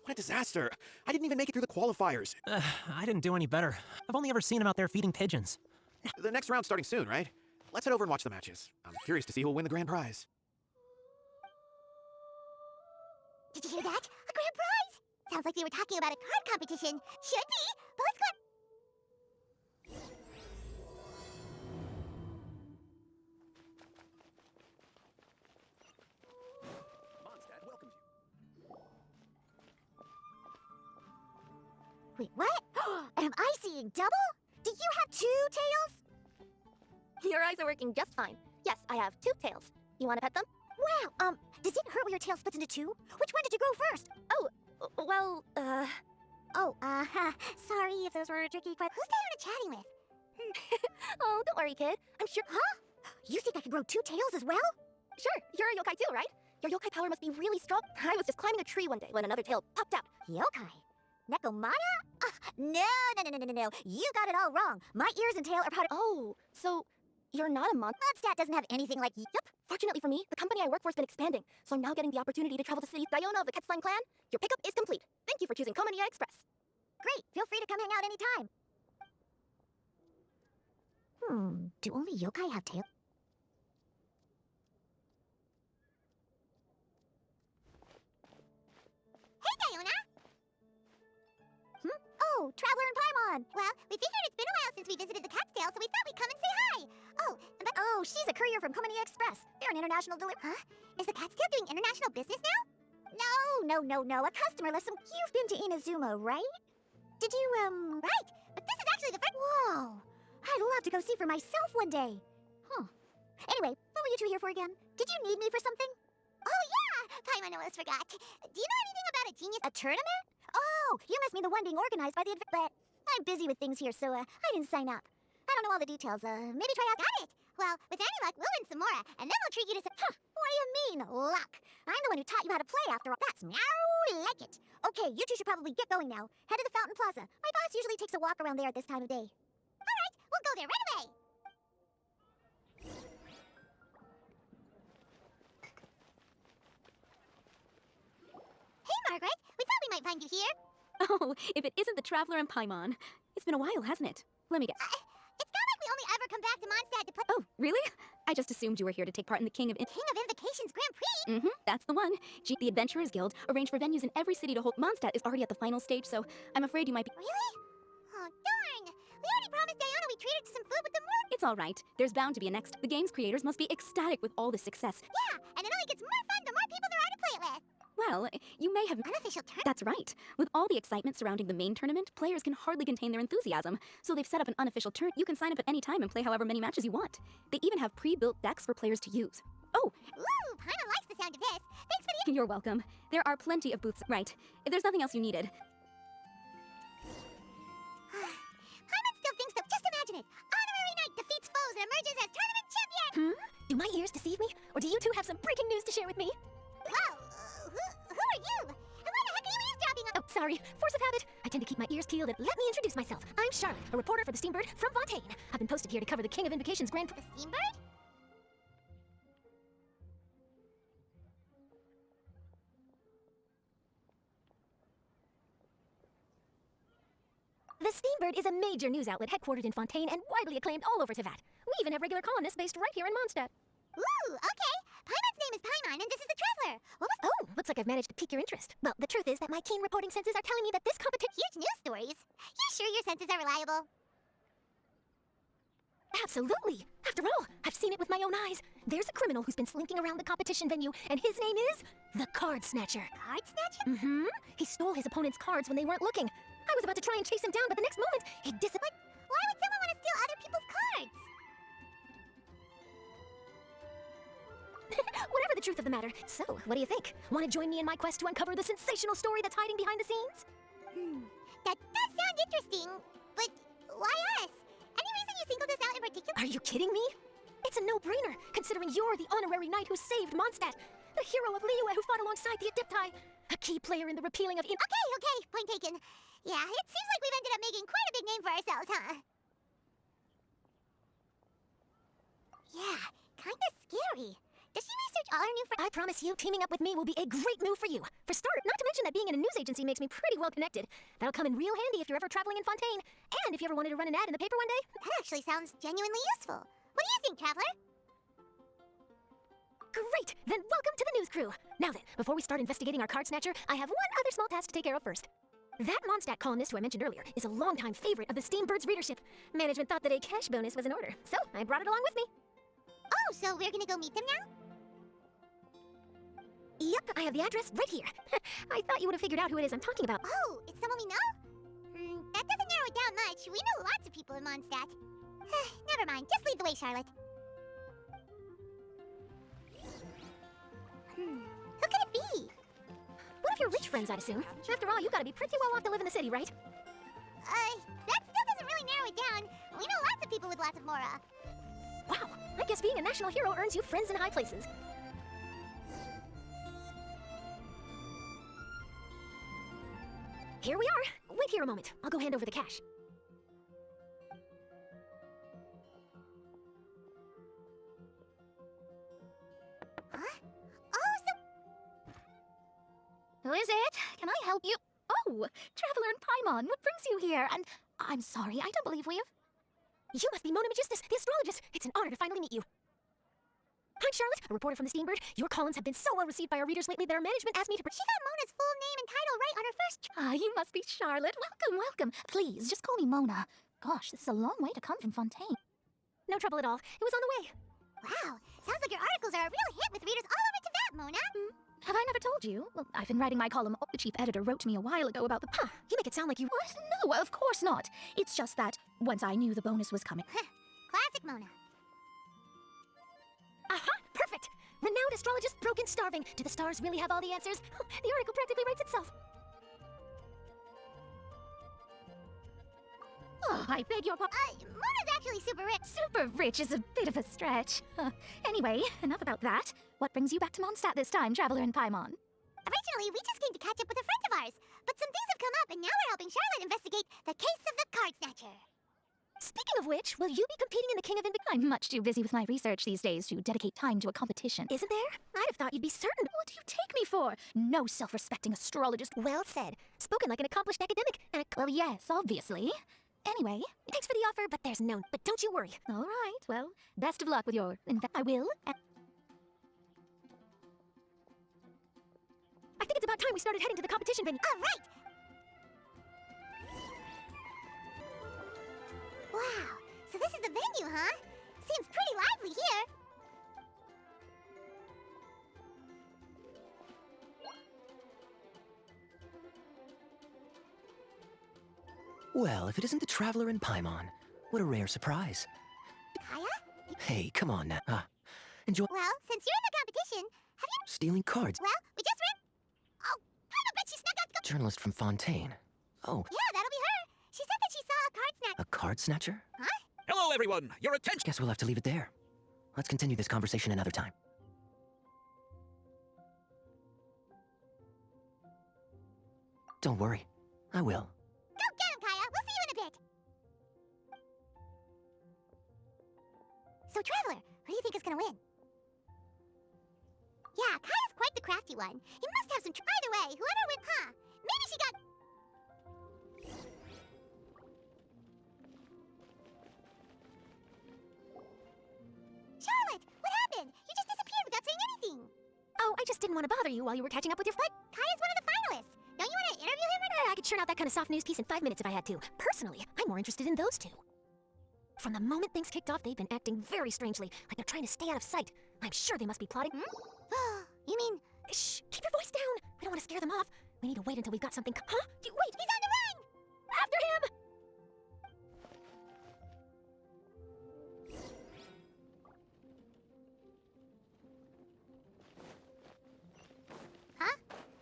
What a disaster. I didn't even make it through the qualifiers. I didn't do any better. I've only ever seen him out there feeding pigeons. The next round's starting soon, right? Let's head over and watch the matches. I'm curious to see who will win the grand prize. Did you hear that? A grand prize! Sounds like they were talking about a card competition. Should be, but let's go. Mondstadt welcomes you. Wait, what? Am I seeing double? Do you have 2 tails? Your eyes are working just fine. Yes, I have 2 tails. You want to pet them? Wow, does it hurt when your tail splits into 2? Which one did you grow first? Well, Sorry if those were tricky questions. Who's Diana chatting with? Oh, don't worry, kid. I'm sure. Huh? You think I could grow 2 tails as well? Sure, you're a yokai too, right? Your yokai power must be really strong. I was just climbing a tree one day when another tail popped out. Yokai? Nekomata? No. You got it all wrong. My ears and tail are part of... Oh, so you're not a monster? Mondstadt doesn't have anything like you. Yep. Fortunately for me, the company I work for has been expanding, so I'm now getting the opportunity to travel to cities. Diona of the Ketslime clan, your pickup is complete. Thank you for choosing Komania Express. Great, feel free to come hang out anytime. Do only yokai have tails? Hey, Diona! Oh, Traveler and Paimon! Well, we figured it's been a while since we visited the Cat's-tail, so we thought we'd come and say hi. Oh, she's a courier from Komania Express. They're an international delivery. Huh? Is the Cat's-tail doing international business now? No. A customer left some... You've been to Inazuma, right? Did you, Right, but this is actually the first... Whoa! I'd love to go see for myself one day. Huh. Anyway, what were you 2 here for again? Did you need me for something? Oh, yeah! Paimon almost forgot. Do you know anything about a genius... A tournament? Oh, you must mean the one being organized by the... But I'm busy with things here, so, I didn't sign up. I don't know all the details. Maybe try out... Got it! Well, with any luck, we'll win some more, and then we'll treat you to some... Huh, what do you mean, luck? I'm the one who taught you how to play, after all. That's meow like it. Okay, you 2 should probably get going now. Head to the Fountain Plaza. My boss usually takes a walk around there at this time of day. All right, we'll go there right away. Hey, Margaret. We thought we might find you here. Oh, if it isn't the Traveler and Paimon. It's been a while, hasn't it? Let me guess. It's not like we only ever come back to Mondstadt to play... Oh, really? I just assumed you were here to take part in the King of Invocations Grand Prix? That's the one. The Adventurers Guild arranged for venues in every city to hold. Mondstadt is already at the final stage, so I'm afraid you might be... Really? Oh, darn! We already promised Diana we'd treat her to some food with the more... It's all right. There's bound to be a next. The game's creators must be ecstatic with all the success. Yeah, and it only gets more fun the more people there are to play it with. Well, you may have... Unofficial turn? That's right. With all the excitement surrounding the main tournament, players can hardly contain their enthusiasm. So they've set up an unofficial turn. You can sign up at any time and play however many matches you want. They even have pre-built decks for players to use. Oh! Ooh, Paimon likes the sound of this. Thanks for the... You're welcome. There are plenty of booths. Right. If there's nothing else you needed. Paimon still thinks that... Just imagine it. Honorary Knight defeats foes and emerges as tournament champion! Do my ears deceive me? Or do you 2 have some breaking news to share with me? Whoa, who are you? And why the heck are you eavesdropping on... Oh, sorry. Force of habit. I tend to keep my ears peeled. Let me introduce myself. I'm Charlotte, a reporter for the Steambird from Fontaine. I've been posted here to cover the King of Invocations Grand Prix. The Steambird? The Steambird is a major news outlet headquartered in Fontaine and widely acclaimed all over Tevat. We even have regular columnists based right here in Mondstadt. Ooh, okay. Paimon's name is Paimon, and this is the Traveler. What was... Oh, looks like I've managed to pique your interest. Well, the truth is that my keen reporting senses are telling me that this competition... Huge news stories. You sure your senses are reliable? Absolutely. After all, I've seen it with my own eyes. There's a criminal who's been slinking around the competition venue, and his name is the Card Snatcher. Card Snatcher? He stole his opponent's cards when they weren't looking. I was about to try and chase him down, but the next moment, he disappeared. Why would someone want to steal other people's cards? Whatever the truth of the matter. So, what do you think? Want to join me in my quest to uncover the sensational story that's hiding behind the scenes? That does sound interesting, but why us? Any reason you singled us out in particular? Are you kidding me? It's a no-brainer, considering you're the honorary knight who saved Mondstadt, the hero of Liyue who fought alongside the Adepti, a key player in the repealing of Okay, point taken. Yeah, it seems like we've ended up making quite a big name for ourselves, huh? Yeah, kinda scary. Does she research all her new friends? I promise you, teaming up with me will be a great move for you. For start, not to mention that being in a news agency makes me pretty well connected. That'll come in real handy if you're ever traveling in Fontaine. And if you ever wanted to run an ad in the paper one day. That actually sounds genuinely useful. What do you think, Traveler? Great! Then welcome to the news crew. Now then, before we start investigating our card snatcher, I have one other small task to take care of first. That Mondstadt columnist who I mentioned earlier is a longtime favorite of the Steambird's readership. Management thought that a cash bonus was in order, so I brought it along with me. Oh, so we're gonna go meet them now? Yep, I have the address right here. I thought you would have figured out who it is I'm talking about. Oh, it's someone we know? That doesn't narrow it down much. We know lots of people in Mondstadt. Never mind, just lead the way, Charlotte. Who could it be? One of your rich friends, I'd assume. After all, you gotta be pretty well off to live in the city, right? That still doesn't really narrow it down. We know lots of people with lots of mora. Wow, I guess being a national hero earns you friends in high places. Here we are. Wait here a moment. I'll go hand over the cash. Huh? Oh, so... Who is it? Can I help you? Oh, Traveler and Paimon, what brings you here? And I'm sorry, I don't believe we've... You must be Mona Magistus, the astrologist. It's an honor to finally meet you. I'm Charlotte, a reporter from the Steambird. Your columns have been so well received by our readers lately that our management asked me to... She got Mona's full name and title right on her first... Ah, you must be Charlotte. Welcome, welcome. Please, just call me Mona. Gosh, this is a long way to come from Fontaine. No trouble at all. It was on the way. Wow, sounds like your articles are a real hit with readers all over Tibet, Mona. Have I never told you? Well, I've been writing my column. The chief editor wrote to me a while ago about the... Huh, you make it sound like you... What? No, of course not. It's just that once I knew the bonus was coming... Classic Mona. Aha! Perfect! Renowned astrologist, broken, starving. Do the stars really have all the answers? The article practically writes itself. Oh, I beg your pardon. Mona's actually super rich. Super rich is a bit of a stretch. Anyway, enough about that. What brings you back to Mondstadt this time, Traveler and Paimon? Originally, we just came to catch up with a friend of ours. But some things have come up, and now we're helping Charlotte investigate the case of the card snatcher. Speaking of which, will you be competing in the King of I'm much too busy with my research these days to dedicate time to a competition. Isn't there? I'd have thought you'd be certain. What do you take me for? No self-respecting astrologist. Well said. Spoken like an accomplished academic. Well, yes, obviously. Anyway, Thanks for the offer, but there's no... But don't you worry. all right. Well, best of luck with your... I will. I think it's about time we started heading to the competition venue. All right. Wow, so this is the venue, huh? Seems pretty lively here. Well, if it isn't the Traveler and Paimon, what a rare surprise. Kaya? Hey, come on now. Enjoy Well, since you're in the competition, have you... stealing cards. Well, we just ran... Oh, I bet she snuck out to go... Journalist from Fontaine. Oh, Yeah, that'll be her. She said that she saw a card snatch... a card snatcher? Hello, everyone. Your attention. Guess we'll have to leave it there. Let's continue this conversation another time. Don't worry. I will. Go get him, Kaya. We'll see you in a bit. So, Traveler, who do you think is gonna win? Yeah, Kaya's quite the crafty one. He must have some... Either way, whoever wins... Maybe she got... Charlotte, what happened? You just disappeared without saying anything. Oh, I just didn't want to bother you while you were catching up with your... But Kaya's one of the finalists. Don't you want to interview him? I could churn out that kind of soft news piece in 5 minutes if I had to. Personally, I'm more interested in those two. From the moment things kicked off, they've been acting very strangely, like they're trying to stay out of sight. I'm sure they must be plotting. You mean... Shh, keep your voice down. I don't want to scare them off. We need to wait until we've got something... Huh? Wait! He's on the run! After him! Huh?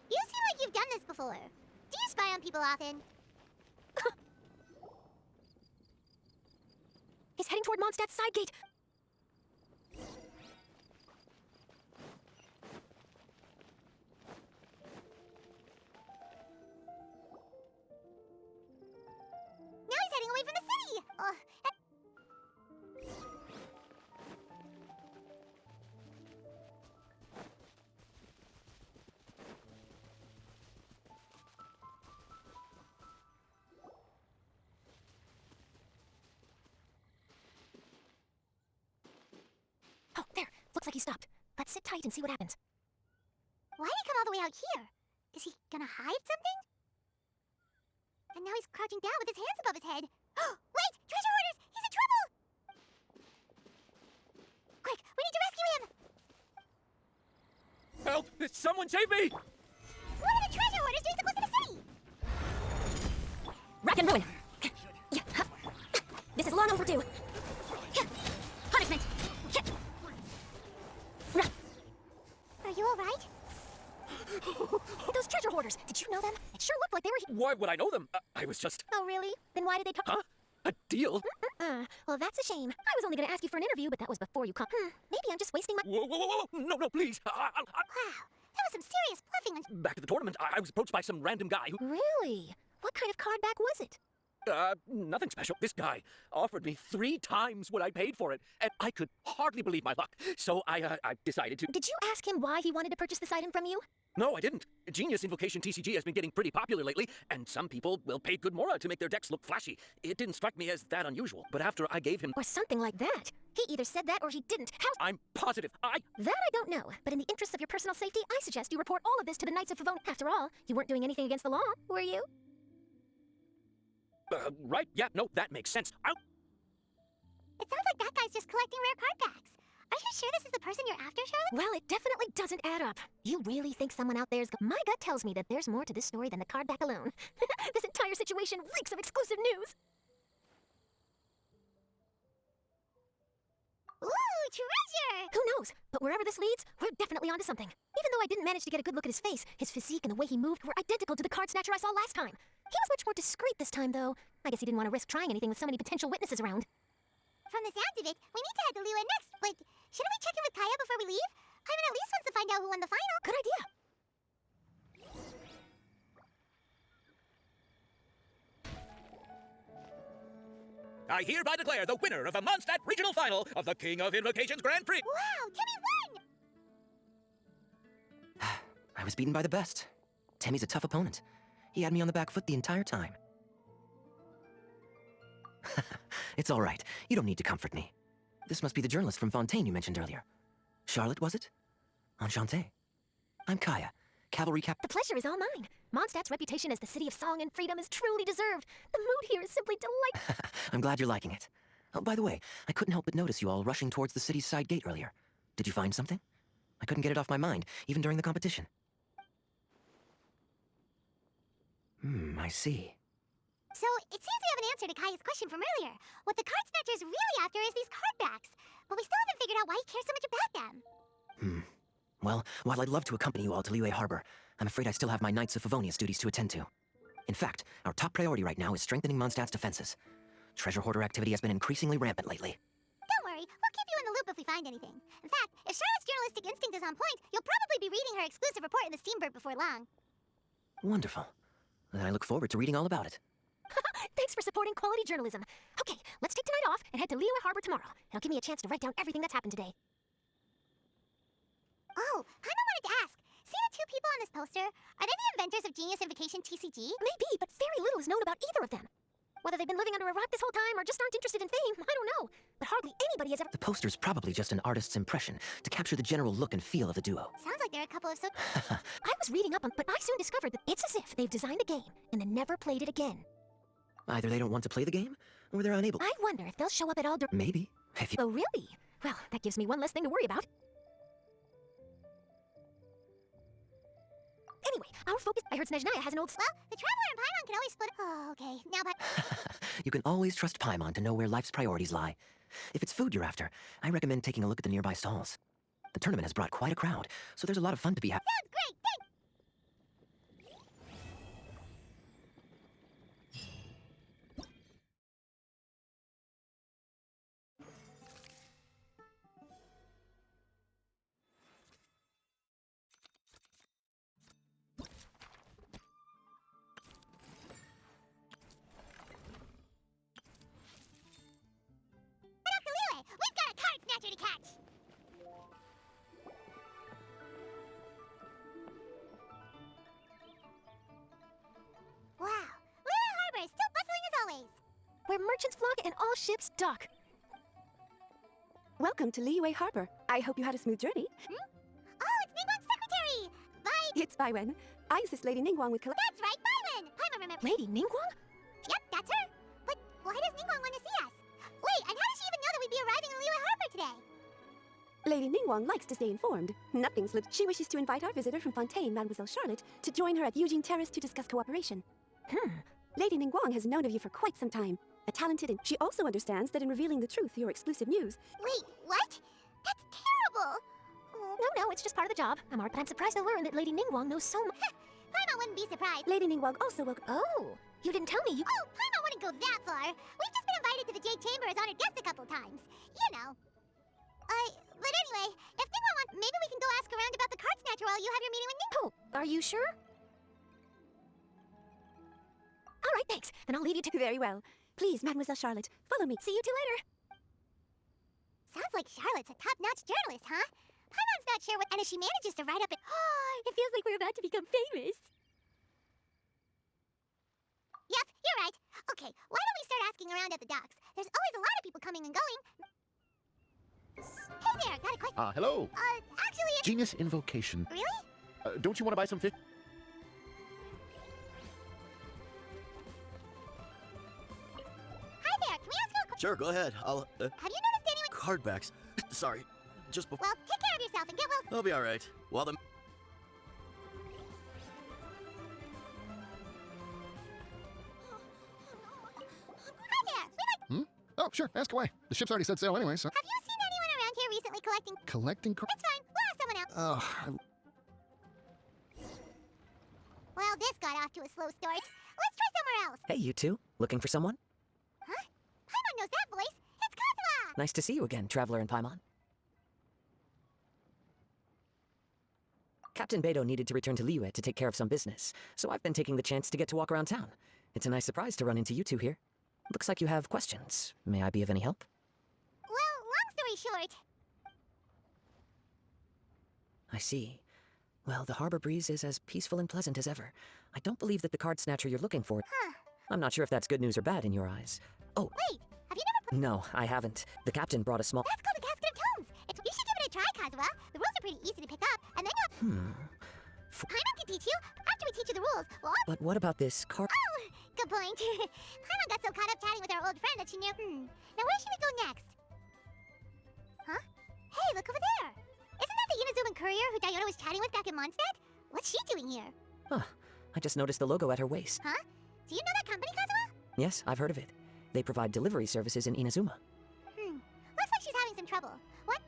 You seem like you've done this before. Do you spy on people often? He's heading toward Mondstadt's side gate. Now he's heading away from the city! like he stopped. Let's sit tight and see what happens. Why did he come all the way out here? Is he gonna hide something? And now he's crouching down with his hands above his head. Wait! Treasure hoarders! He's in trouble! Quick, we need to rescue him! Help! Someone save me! What are the treasure hoarders doing so close to the city? Rack and ruin! This is long overdue. Punishment! Are you alright? Those treasure hoarders, did you know them? It sure looked like they were here. Why would I know them? I was just... Oh, really? Then why did they talk? Huh? A deal? Well, that's a shame. I was only gonna ask you for an interview, but that was before you come. Maybe I'm just wasting my... Whoa, whoa, whoa, whoa! No, no, please! Wow, that was some serious bluffing on... Back at the tournament, I was approached by some random guy who... Really? What kind of card back was it? Nothing special. This guy offered me 3 times what I paid for it, and I could hardly believe my luck. So I decided to... Did you ask him why he wanted to purchase this item from you? No, I didn't. Genius Invocation TCG has been getting pretty popular lately, and some people will pay good mora to make their decks look flashy. It didn't strike me as that unusual, but after I gave him... Or something like that. He either said that or he didn't. How... I'm positive. That I don't know, but in the interest of your personal safety, I suggest you report all of this to the Knights of Favone. After all, you weren't doing anything against the law, were you? Right? Yeah, no, that makes sense. It sounds like that guy's just collecting rare card packs. Are you sure this is the person you're after, Charlotte? Well, it definitely doesn't add up. You really think someone out there's... My gut tells me that there's more to this story than the card back alone. This entire situation reeks of exclusive news. Ooh, treasure! Who knows? But wherever this leads, we're definitely onto something. Even though I didn't manage to get a good look at his face, his physique and the way he moved were identical to the card snatcher I saw last time. He was much more discreet this time, though. I guess he didn't want to risk trying anything with so many potential witnesses around. From the sounds of it, we need to head to Liyue next. Wait, shouldn't we check in with Kaya before we leave? Hyman at least wants to find out who won the final. Good idea. I hereby declare the winner of the Mondstadt Regional Final of the King of Invocations Grand Prix. Wow, Timmy won! I was beaten by the best. Timmy's a tough opponent. He had me on the back foot the entire time. It's all right. You don't need to comfort me. This must be the journalist from Fontaine you mentioned earlier. Charlotte, was it? Enchanté. I'm Kaya, cavalry cap... The pleasure is all mine. Mondstadt's reputation as the city of song and freedom is truly deserved. The mood here is simply delightful. I'm glad you're liking it. Oh, by the way, I couldn't help but notice you all rushing towards the city's side gate earlier. Did you find something? I couldn't get it off my mind, even during the competition. I see. So, it seems we have an answer to Kaya's question from earlier. What the card snatcher's really after is these card backs. But we still haven't figured out why he cares so much about them. Well, while I'd love to accompany you all to Liyue Harbor, I'm afraid I still have my Knights of Favonius duties to attend to. In fact, our top priority right now is strengthening Mondstadt's defenses. Treasure hoarder activity has been increasingly rampant lately. Don't worry, we'll keep you in the loop if we find anything. In fact, if Charlotte's journalistic instinct is on point, you'll probably be reading her exclusive report in the Steambird before long. Wonderful. Then I look forward to reading all about it. Thanks for supporting quality journalism. Okay, let's take tonight off and head to Liyue Harbor tomorrow. It'll give me a chance to write down everything that's happened today. Oh, Paimon wanted to ask. See the 2 people on this poster? Are they the inventors of Genius Invocation TCG? Maybe, but very little is known about either of them. Whether they've been living under a rock this whole time or just aren't interested in fame, I don't know. But hardly anybody has ever... The poster's probably just an artist's impression to capture the general look and feel of the duo. Sounds like there are a couple of I was reading up on, but I soon discovered that it's as if they've designed a game and then never played it again. Either they don't want to play the game, or they're unable. I wonder if they'll show up at all Maybe. If you... Oh, really? Well, that gives me one less thing to worry about. Anyway, our focus... I heard Snezhnaya has an old... Well, the Traveler and Paimon can always split... Oh, okay. Now, but... You can always trust Paimon to know where life's priorities lie. If it's food you're after, I recommend taking a look at the nearby stalls. The tournament has brought quite a crowd, so there's a lot of fun to be had. Sounds great! Thanks! Dr. Liyue, we've got a card snatcher to catch! Wow, Liyue Harbor is still bustling as always. Where merchants flock and all ships dock. Welcome to Liyue Harbor. I hope you had a smooth journey. Oh, it's Ningguang's secretary! Bye! It's Baiwen. I assist Lady Ningguang with That's right, Byron! Paimon remember. Lady Ningguang? Yep, that's her. But why does Ningguang want to see us? Wait, and how does she even know that we'd be arriving in Liyue Harbor today? Lady Ningguang likes to stay informed. Nothing slips. She wishes to invite our visitor from Fontaine, Mademoiselle Charlotte, to join her at Eugene Terrace to discuss cooperation. Lady Ningguang has known of you for quite some time. A talented and she also understands that in revealing the truth, your exclusive news. Wait, what? That's terrible! Oh, No, it's just part of the job. But I'm surprised to learn that Lady Ningguang knows so much. Paimon wouldn't be surprised. Lady Ningguang also welcome. Oh, you didn't tell me you... Oh, Paimon wouldn't go that far. We've just been invited to the Jade Chamber as honored guests a couple times. You know. But anyway, if Ningguang wants, maybe we can go ask around about the card snatcher while you have your meeting with Ningguang. Oh, are you sure? All right, thanks. Then I'll leave you to... Very well. Please, Mademoiselle Charlotte, follow me. See you two later. Sounds like Charlotte's a top-notch journalist, huh? Paimon's not sure what, and if she manages to write up it, It feels like we're about to become famous. Yep, you're right. Okay, why don't we start asking around at the docks? There's always a lot of people coming and going. Hey there, got a question. Hello. Actually, it's... Genius Invocation. Really? Don't you want to buy some fish? Hi there, can we ask you a question? Sure, go ahead. I'll. Have you noticed anyone... Cardbacks. Sorry. Just before. Well, take care of yourself and get well... I'll be alright. While the. Hi there, we like... Oh, sure. Ask away. The ship's already set sail anyway, so. Have you seen anyone around here recently collecting... Collecting cards? It's fine, we'll ask someone else. Oh, Well, this got off to a slow start. Let's try somewhere else. Hey, you two. Looking for someone? Huh? Paimon knows that voice. It's Kazuha! Nice to see you again, Traveler and Paimon. Captain Beidou needed to return to Liyue to take care of some business, so I've been taking the chance to get to walk around town. It's a nice surprise to run into you two here. Looks like you have questions. May I be of any help? Well, long story short... I see. Well, the harbor breeze is as peaceful and pleasant as ever. I don't believe that the card snatcher you're looking for... Huh. I'm not sure if that's good news or bad in your eyes. Oh, Wait, have you never played... no, I haven't. The captain brought a small... That's called the Casket of Tomes. You should give it a try, Kazuha. The rules are pretty easy to pick up, and then you... Paimon can teach you. After we teach you the rules, well... But what about this card... Oh, good point. Paimon got so caught up chatting with our old friend that she knew... Now where should we go next? Huh? Hey, look over there. Isn't that the Inazuman courier who Diona was chatting with back in Mondstadt? What's she doing here? Huh. I just noticed the logo at her waist. Huh? Do you know that company, Kazuha? Yes, I've heard of it. They provide delivery services in Inazuma. Looks like she's having some trouble. What?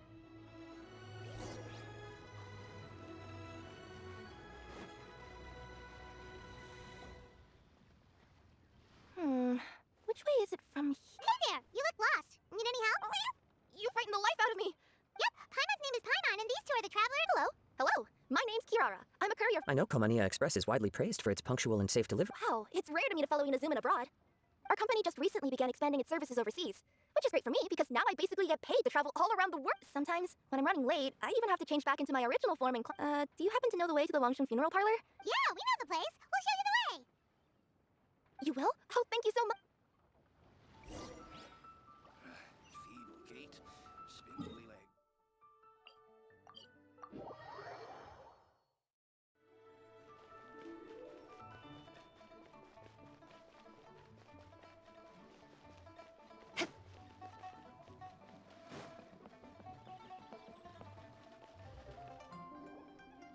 Which way is it from here? Hey there, you look lost. Need any help? You frightened the life out of me. Yep, Paimon's name is Paimon, and these two are the travelers. Hello, my name's Kirara. I'm a courier. I know Komania Express is widely praised for its punctual and safe delivery. Wow, it's rare to me to follow Inazuman abroad. Our company just recently began expanding its services overseas, which is great for me because now I basically get paid to travel all around the world. Sometimes, when I'm running late, I even have to change back into my original form and do you happen to know the way to the Wangshan funeral parlor? Yeah, we know the place. We'll show you the way. You will? Oh, thank you so much. Feeble gait, spindly leg.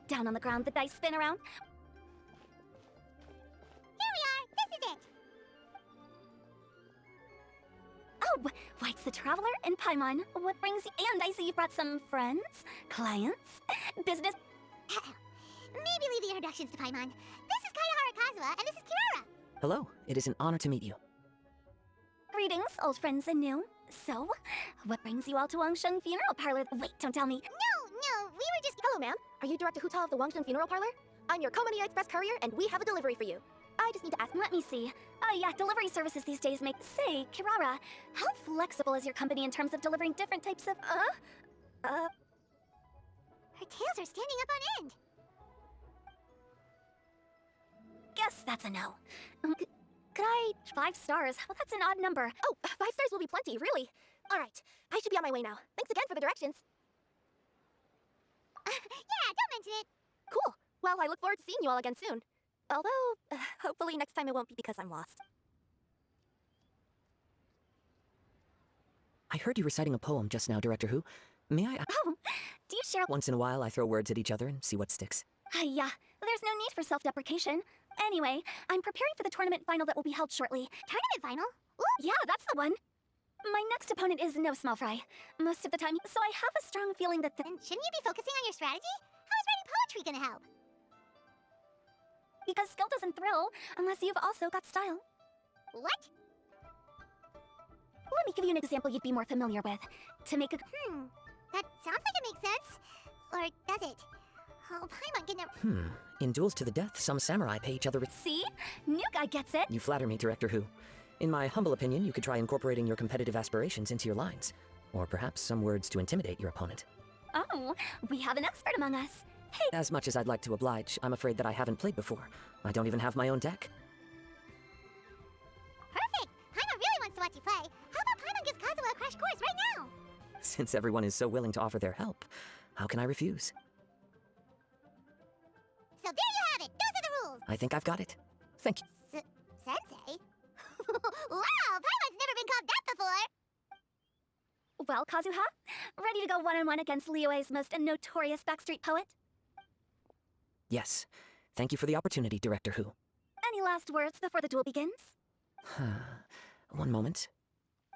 Down on the ground, the dice spin around. Here we are. This is it. Oh, why, it's the Traveler and Paimon. What brings you? And I see you brought some friends, clients, business. Maybe leave the introductions to Paimon. This is Kaihara Kazuha, and this is Kirara. Hello, it is an honor to meet you. Greetings, old friends and new. So, what brings you all to Wangshan Funeral Parlor? Wait, don't tell me. No, we were just... Hello, ma'am. Are you Director Huta of the Wangshan Funeral Parlor? I'm your Komania Express courier, and we have a delivery for you. I just need to ask. Let me see. Oh yeah, delivery services these days make... Say, Kirara, how flexible is your company in terms of delivering different types of... Her tails are standing up on end. Guess that's a no. Could I... 5 stars? Well, that's an odd number. Oh, 5 stars will be plenty, really. All right, I should be on my way now. Thanks again for the directions. Yeah, don't mention it. Cool. Well, I look forward to seeing you all again soon. Although, hopefully next time it won't be because I'm lost. I heard you reciting a poem just now, Director Who. May I? Oh, do you share? Once in a while, I throw words at each other and see what sticks. Yeah, there's no need for self-deprecation. Anyway, I'm preparing for the tournament final that will be held shortly. Tournament final? Ooh. Yeah, that's the one. My next opponent is no small fry. Most of the time, so I have a strong feeling that Then shouldn't you be focusing on your strategy? How is writing poetry gonna help? because skill doesn't thrill unless you've also got style. What? Let me give you an example you'd be more familiar with. To make a... That sounds like it makes sense. Or does it? Oh, Paimon can never... In duels to the death, some samurai pay each other with... See? New guy gets it. You flatter me, Director Who. In my humble opinion, you could try incorporating your competitive aspirations into your lines. Or perhaps some words to intimidate your opponent. Oh, we have an expert among us. Hey, As much as I'd like to oblige, I'm afraid that I haven't played before. I don't even have my own deck. Perfect! Paimon really wants to watch you play. How about Paimon gives Kazuha a crash course right now? Since everyone is so willing to offer their help, how can I refuse? So there you have it! Those are the rules! I think I've got it. Thank you. Sensei? Wow! Paimon's never been called that before! well, Kazuha, ready to go one-on-one against Liyue's most notorious backstreet poet? Yes. Thank you for the opportunity, Director Who. Any last words before the duel begins? One moment.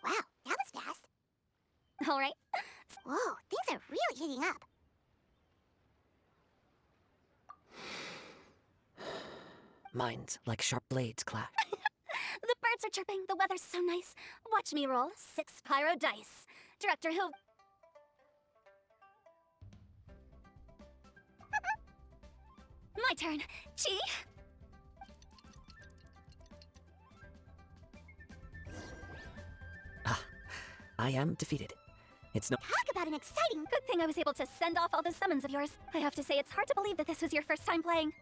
Wow, that was fast. All right. Whoa, things are really heating up. Minds like sharp blades clash. The birds are chirping, the weather's so nice. Watch me roll 6 pyro dice. Director Who... My turn. Chi? I am defeated. It's no... Talk about an exciting... Good thing I was able to send off all those summons of yours. I have to say, it's hard to believe that this was your first time playing.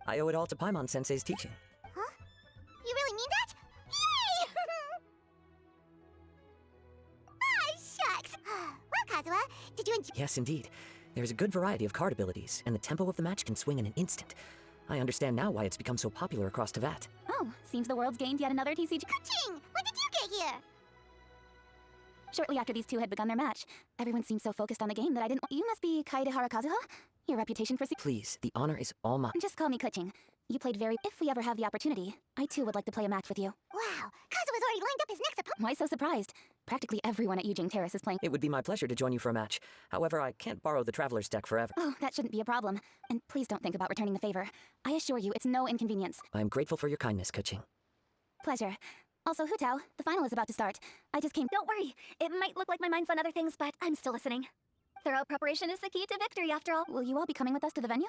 I owe it all to Paimon-sensei's teaching. Huh? You really mean that? Yay! Ah, shucks! Well, Kazuha, did you enjoy... Yes, indeed. There's a good variety of card abilities, and the tempo of the match can swing in an instant. I understand now why it's become so popular across Teyvat. Oh, seems the world's gained yet another TCG. Ka-ching! When did you get here? Shortly after these two had begun their match, everyone seemed so focused on the game that I didn't... You must be Kaedehara Kazuha? Your reputation for... Please, the honor is all mine. Just call me Kuching. You played very... If we ever have the opportunity, I too would like to play a match with you. Wow, Kazuha's already lined up his next opponent. Why so surprised? Practically everyone at Yujing Terrace is playing... It would be my pleasure to join you for a match. However, I can't borrow the Traveler's deck forever. Oh, that shouldn't be a problem. And please don't think about returning the favor. I assure you, it's no inconvenience. I'm grateful for your kindness, Kuching. Pleasure. Also, Hutao, the final is about to start. I just came... Don't worry. It might look like my mind's on other things, but I'm still listening. Thorough preparation is the key to victory, after all. Will you all be coming with us to the venue?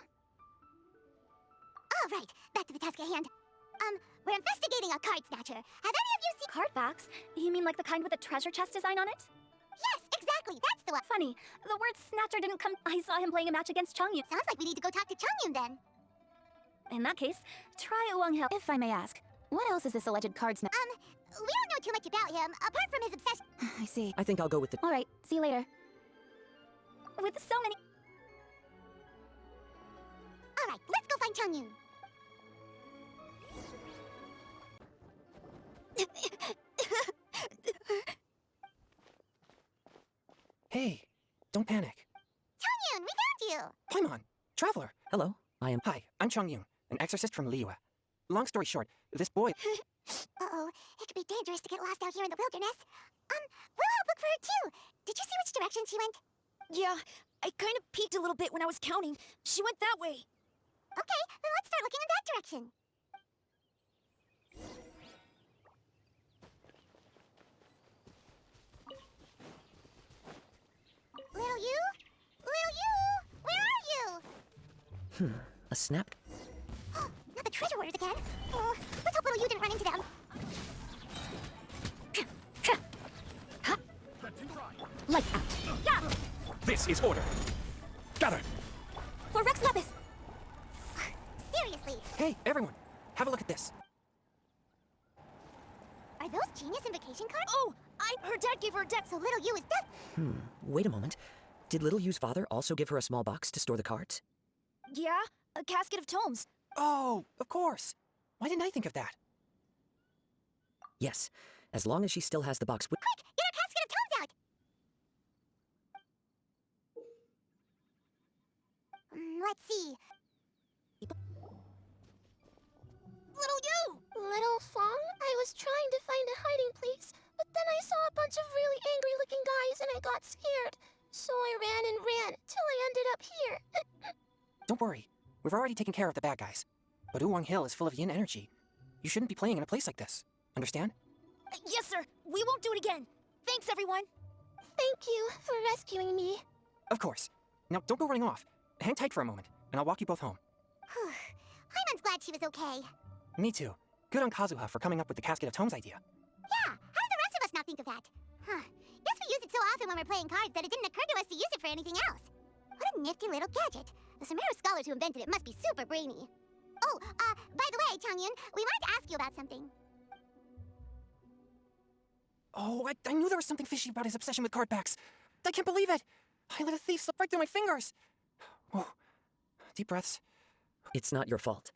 All right, back to the task at hand. We're investigating a card snatcher. Have any of you seen... Card backs? You mean like the kind with the treasure chest design on it? Yes, exactly, that's the one. Funny, the word snatcher didn't come... I saw him playing a match against Chongyun. Sounds like we need to go talk to Chongyun then. In that case, try Uwanghil, if I may ask. What else is this alleged card snatcher? We don't know too much about him, apart from his obsession. I see. I think I'll go with the... All right, see you later. With so many... All right, let's go find Chongyun. Hey, don't panic. Chongyun, we found you. Paimon, Traveler. Hello, I am... Hi, I'm Chongyun, an exorcist from Liyue. Long story short, this boy... Uh-oh, it could be dangerous to get lost out here in the wilderness. We'll help look for her too. Did you see which direction she went? Yeah, I kind of peeked a little bit when I was counting. She went that way. Okay, then let's start looking in that direction. Little you? Little you? Where are you? A snap? Not the treasure hoarders again. Oh, let's hope little you didn't run into them. Lights out. Yeah! This is order. Gather! For Rex Lapis! Seriously, Hey, everyone, have a look at this. are those genius invocation cards? Oh, Her dad gave her a deck, so little Yu is Wait a moment. Did Little Yu's father also give her a small box to store the cards? Yeah, a casket of tomes. Oh, of course. Why didn't I think of that? Yes, as long as she still has the box with— Quick, get our casket of tomes out! Let's see. Little Yu! Little Fong, I was trying to find a hiding place, but then I saw a bunch of really angry-looking guys and I got scared. So I ran and ran till I ended up here. Don't worry. We've already taken care of the bad guys. But Uwang Hill is full of yin energy. You shouldn't be playing in a place like this. Understand? Yes, sir. We won't do it again. Thanks, everyone. Thank you for rescuing me. Of course. Now, don't go running off. Hang tight for a moment, and I'll walk you both home. Paimon's glad she was okay. Me too. Good on Kazuha for coming up with the Casket of Tomes idea. Yeah, how did the rest of us not think of that? Guess we use it so often when we're playing cards that it didn't occur to us to use it for anything else. What a nifty little gadget. The Sumeru scholars who invented it must be super brainy. Oh, by the way, Changyun, we wanted to ask you about something. Oh, I knew there was something fishy about his obsession with card backs. I can't believe it. I let a thief slip right through my fingers. Oh, deep breaths. It's not your fault.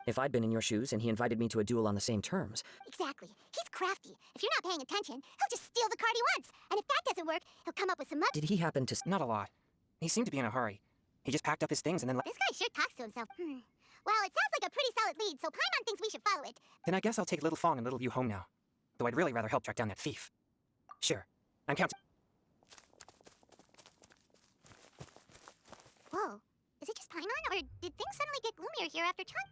If I'd been in your shoes and he invited me to a duel on the same terms— Exactly. He's crafty. If you're not paying attention, he'll just steal the card he wants. And if that doesn't work, he'll come up with some Did he happen to— Not a lot. He seemed to be in a hurry. He just packed up his things and then This guy sure talks to himself. Well, it sounds like a pretty solid lead, so Paimon thinks we should follow it. Then I guess I'll take Little Fong and Little Yu home now. Though I'd really rather help track down that thief. Sure. I'm counting. Whoa. Is it just Paimon, or did things suddenly get gloomier here after Chan?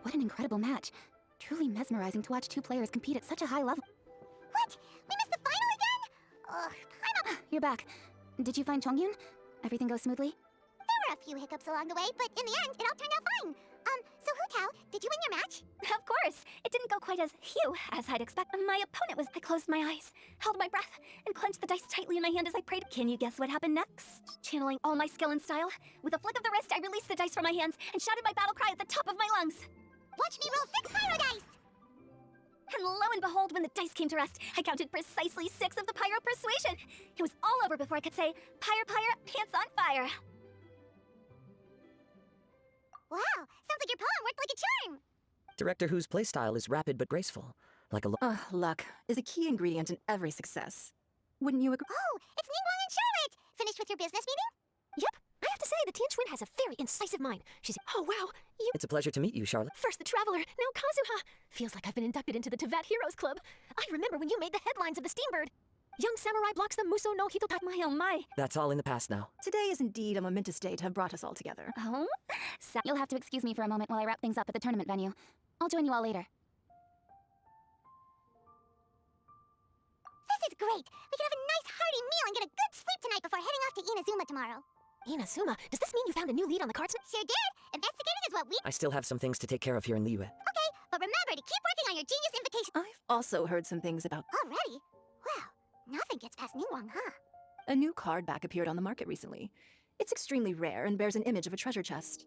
What an incredible match. Truly mesmerizing to watch two players compete at such a high level. What? We missed the final again? Ugh, Paimon. You're back. Did you find Chongyun? Everything go smoothly? There were a few hiccups along the way, but in the end, it all turned out fine. So Hu Tao, did you win your match? Of course. It didn't go quite as Hugh as I'd expect. My opponent was. I closed my eyes, held my breath, and clenched the dice tightly in my hand as I prayed. Can you guess what happened next? Channeling all my skill and style, with a flick of the wrist, I released the dice from my hands and shouted my battle cry at the top of my lungs. Watch me roll 6 pyro dice! And lo and behold, when the dice came to rest, I counted precisely 6 of the pyro persuasion. It was all over before I could say, pyre, pyre, pants on fire. Wow, sounds like your poem worked like a charm. Director Who's playstyle is rapid but graceful. Like a Luck is a key ingredient in every success. Wouldn't you agree? Oh, it's Ningguang and Charlotte! Finished with your business meeting? Yep. I have to say, the Tian Twin has a very incisive mind. She's— Oh, wow. It's a pleasure to meet you, Charlotte. First the Traveler, now Kazuha. Feels like I've been inducted into the Tevat Heroes Club. I remember when you made the headlines of the Steambird. Young samurai blocks the Muso no Hito. My oh my. That's all in the past now. Today is indeed a momentous day to have brought us all together. Oh? You'll have to excuse me for a moment while I wrap things up at the tournament venue. I'll join you all later. This is great! We can have a nice hearty meal and get a good sleep tonight before heading off to Inazuma tomorrow. Inazuma, does this mean you found a new lead on the cards? Sure did! Investigating is what we— I still have some things to take care of here in Liyue. Okay, but remember to keep working on your genius invocation— I've also heard some things about Already? Wow, nothing gets past Ningguang, huh? a new card back appeared on the market recently. It's extremely rare and bears an image of a treasure chest.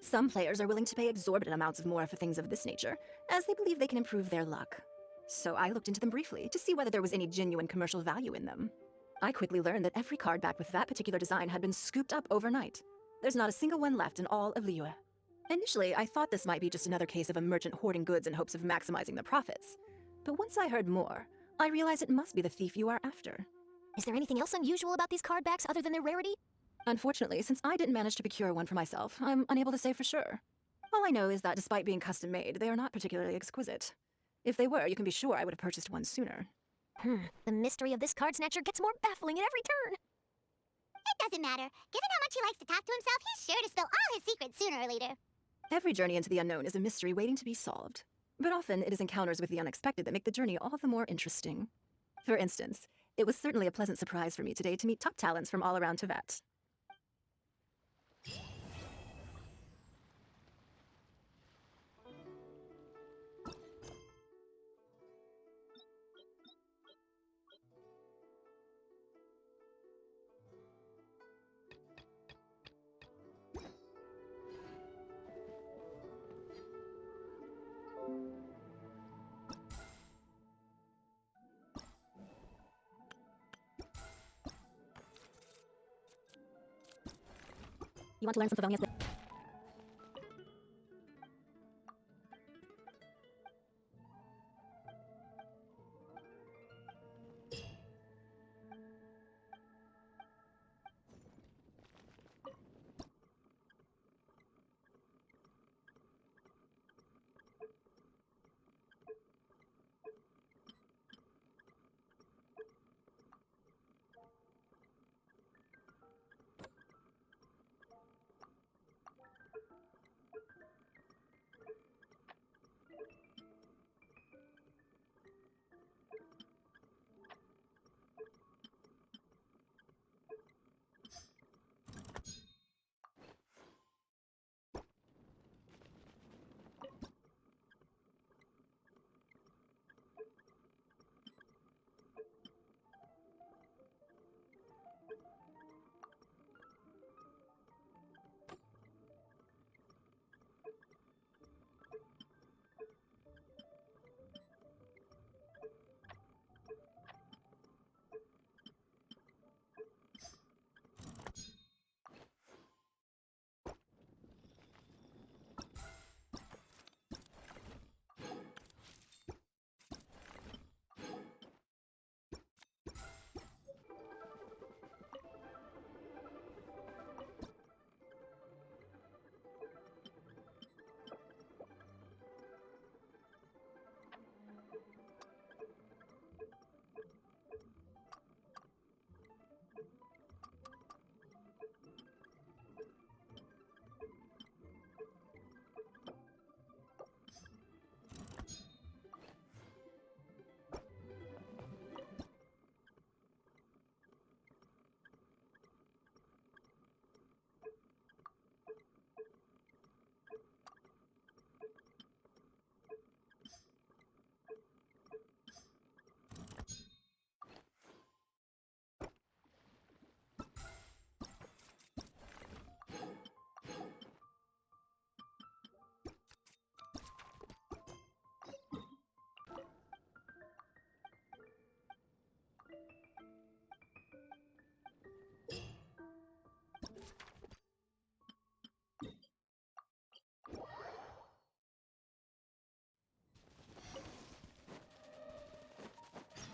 Some players are willing to pay exorbitant amounts of more for things of this nature, as they believe they can improve their luck. So I looked into them briefly to see whether there was any genuine commercial value in them. I quickly learned that every card back with that particular design had been scooped up overnight. There's not a single one left in all of Liyue. Initially, I thought this might be just another case of a merchant hoarding goods in hopes of maximizing the profits. But once I heard more, I realized it must be the thief you are after. Is there anything else unusual about these card backs other than their rarity? Unfortunately, since I didn't manage to procure one for myself, I'm unable to say for sure. All I know is that despite being custom-made, they are not particularly exquisite. If they were, you can be sure I would have purchased one sooner. The mystery of this card snatcher gets more baffling at every turn. It doesn't matter. Given how much he likes to talk to himself, he's sure to spill all his secrets sooner or later. Every journey into the unknown is a mystery waiting to be solved. But often it is encounters with the unexpected that make the journey all the more interesting. For instance, it was certainly a pleasant surprise for me today to meet top talents from all around Tevat. You want to learn some Favonius?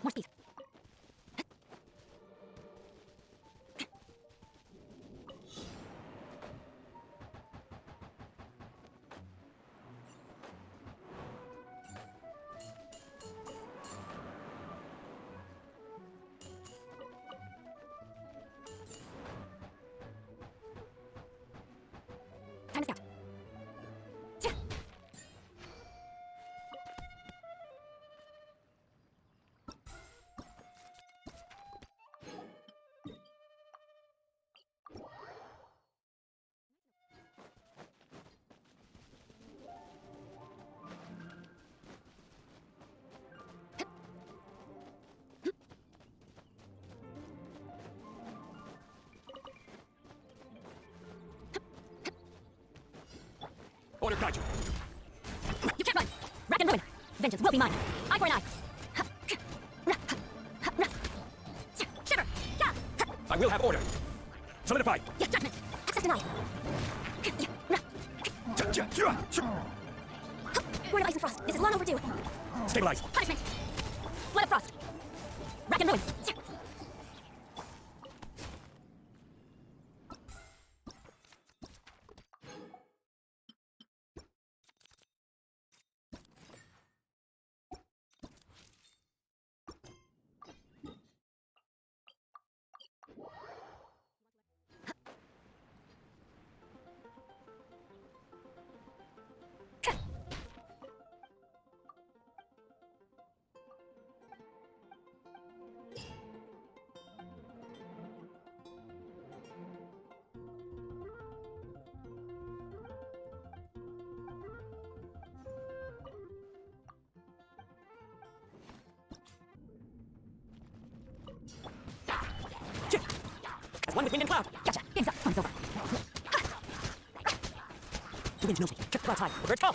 More speed. Time to scout. Order guide you. You can't run! Rack and ruin! Vengeance will be mine! Eye for an eye! Shiver! I will have order. Solidify. Yes, judgment! Access denied! Word of ice and frost! This is long overdue! Stabilize. Punishment! Flood of frost! Rack and ruin! As one with wind and cloud. Gotcha! Game's up! Fun's over! The wind knows me. Trip clouds high. The birds fall.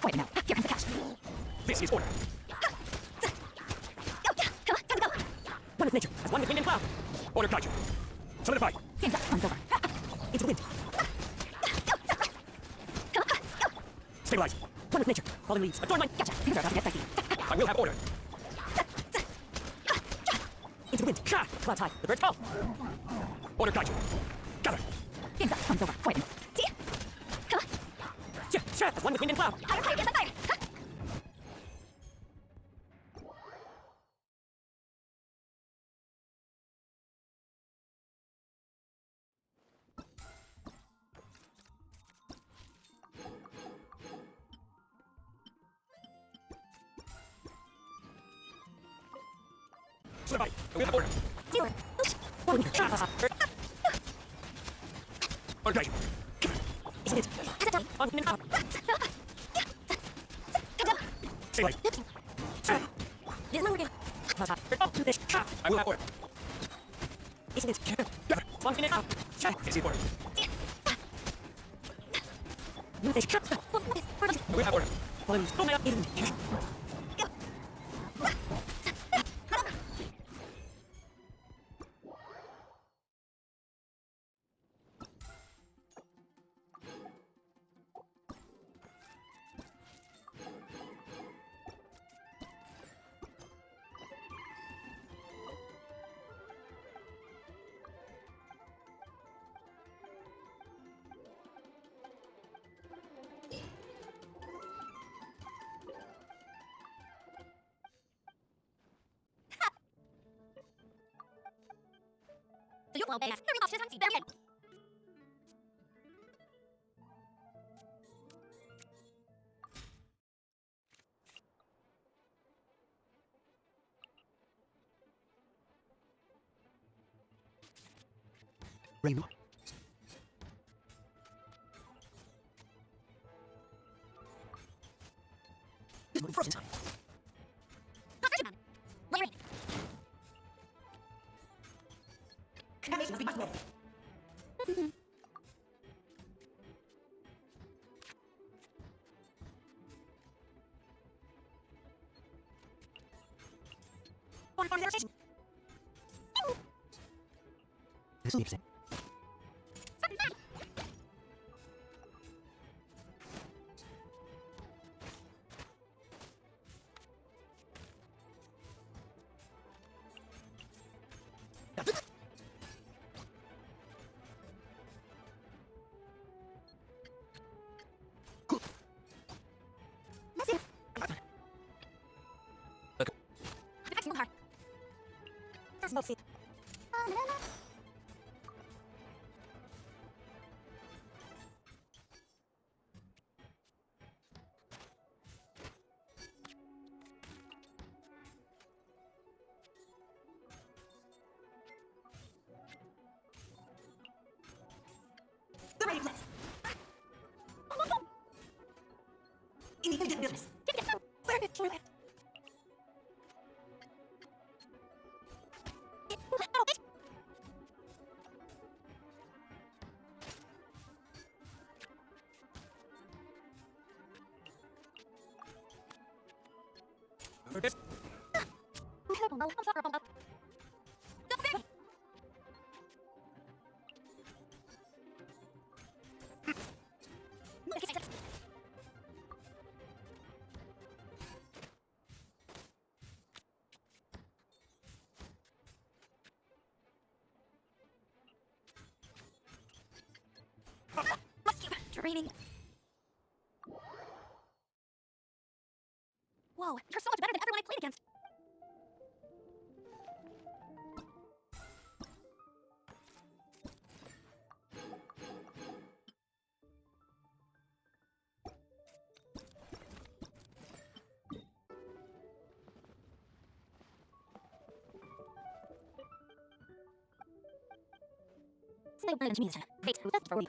Wait a minute! Here comes the cash! This is order. Come on! Time to go! One with nature. As one with wind and cloud. Order guide you. Solidify. Game's up! Fun's over! Into the wind. Stabilize. One with nature. Fallen leaves. Adorn my... Gotcha. Things are about to get dicey. I will have order. Into the wind. Ha! Clouds high. The birds fall. Order guide you. Gather. Game's up. Comes over. Quiet. See ya. Come on. Yeah, as one with wind and cloud. Higher, higher, get the fire. Huh? Solidify. I will have order. Zero. Order guide you. Isn't it? On wind and cloud. Stabilize. Clouds high. Birds fall. I will have order. Isn't it? Gather. On wind and cloud. Is it order? I will have order. Fallen leaves. Oh my god. Do you blow bass? The remote doesn't see them yet. Rainbow. Frozen time. Vershunam. Layer in. Contamination must be much more. This is interesting. There's no seat. The ready place. Independent business. Where is your left? Draining. Whoa, you're so much better than everyone I played against. So, great, that's for me.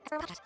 For what?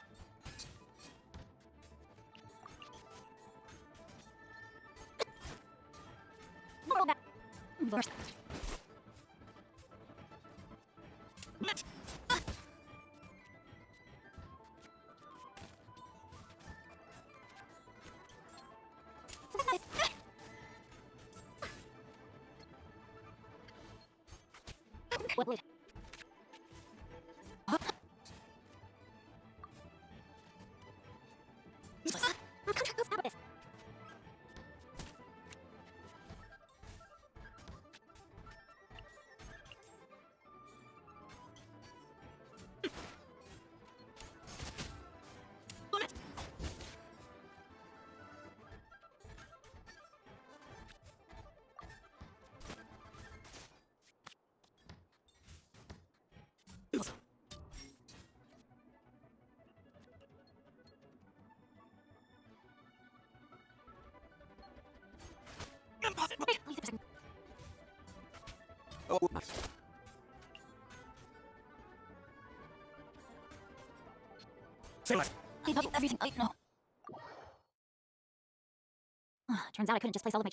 Oh, Say less. I love everything I know. Turns out I couldn't just place all of my...